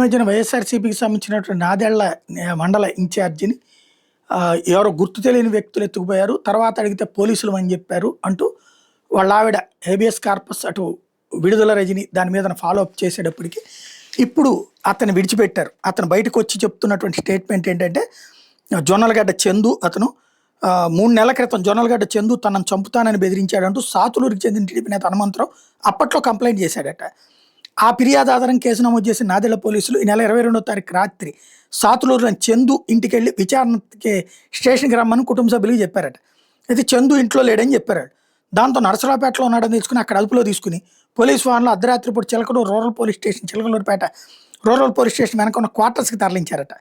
మధ్యన వైఎస్ఆర్‌సీపీకి సంబంధించినటువంటి నాదెళ్ల మండల ఇన్ఛార్జిని ఎవరో గుర్తు తెలియని వ్యక్తులు ఎత్తుకుపోయారు. తర్వాత అడిగితే పోలీసులమని చెప్పారు అంటూ వాళ్ళ ఆవిడ హేబియస్ కార్పస్ అటు విడుదల రజని దాని మీద ఫాలో అప్ చేసేటప్పటికి ఇప్పుడు అతన్ని విడిచిపెట్టారు. అతను బయటకొచ్చి చెప్తున్నటువంటి స్టేట్మెంట్ ఏంటంటే జొన్నలగడ్డ చందు అతను 3 నెలల క్రితం జొన్నలగడ్డ చందు తనను చంపుతానని బెదిరించాడంటూ సాతులూరికి చెందిన టీడీపీ నేత హనుమంతరావు అప్పట్లో కంప్లైంట్ చేశాడట. ఆ ఫిర్యాదు ఆధారం కేసు నమోదు చేసిన నాదెళ్ల పోలీసులు ఈ నెల 22వ తారీఖు రాత్రి సాతులూరులోని చందు ఇంటికెళ్ళి విచారణకి స్టేషన్కి రమ్మని కుటుంబ సభ్యులకు చెప్పారట. అయితే చందు ఇంట్లో లేడని చెప్పారు. దాంతో నరసరావుపేటలో ఉన్నాడని తెలుసుకుని అక్కడ అదుపులో తీసుకుని పోలీసు వాహనంలో అర్ధరాత్రి పూట Chilakaluru rural police station Chilakaluripet rural police station వెనక ఉన్న క్వార్టర్స్కి తరలించారట.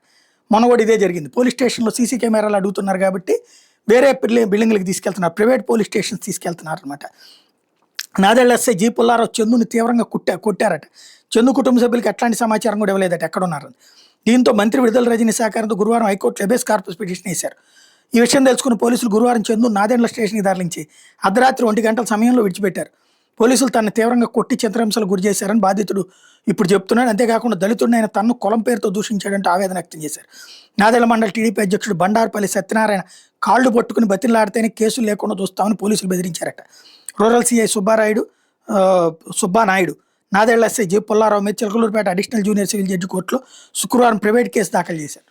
మొన్న కూడా ఇదే జరిగింది. పోలీస్ స్టేషన్లో సీసీ కెమెరాలు అడుగుతున్నారు కాబట్టి వేరే బిల్డింగ్లకు తీసుకెళ్తున్నారు, ప్రైవేట్ పోలీస్ స్టేషన్స్ తీసుకెళ్తున్నారు అనమాట. నాదెళ్ల ఎస్ఐ జీ పుల్లారావు చందుని తీవ్రంగా కొట్టారట. చందు కుటుంబ సభ్యులకి ఎట్లాంటి సమాచారం కూడా ఇవ్వలేదట ఎక్కడున్నారని. దీంతో మంత్రి విడుదల రజని సహకారంతో గురువారం హైకోర్టు హెబియస్ కార్పస్ పిటిషన్ వేశారు. ఈ విషయం తెలుసుకున్న పోలీసులు గురువారం చందు నాదెండ్ల స్టేషన్కి తరలించి అర్ధరాత్రి 1 గంటల సమయంలో విడిచిపెట్టారు. పోలీసులు తనను తీవ్రంగా కొట్టి చిత్రహింసలకు గురి చేశారని బాధితుడు ఇప్పుడు చెప్తున్నాడు. అంతేకాకుండా దళితుడిని తన్ను కులం పేరుతో దూషించాడంటూ ఆవేదన వ్యక్తం చేశారు. నాదెళ్ల మండల టీడీపీ అధ్యక్షుడు బండారుపల్లి సత్యనారాయణ కాళ్లు పట్టుకుని బతిలాడితేనే కేసులు లేకుండా చూస్తామని పోలీసులు బెదిరించారట. Rural CI Subbanaidu Nadendla SI G Pullarao మీద Chilakaluripet additional junior civil judge కోర్టులో శుక్రవారం ప్రైవేట్ కేసు దాఖలు చేశారు.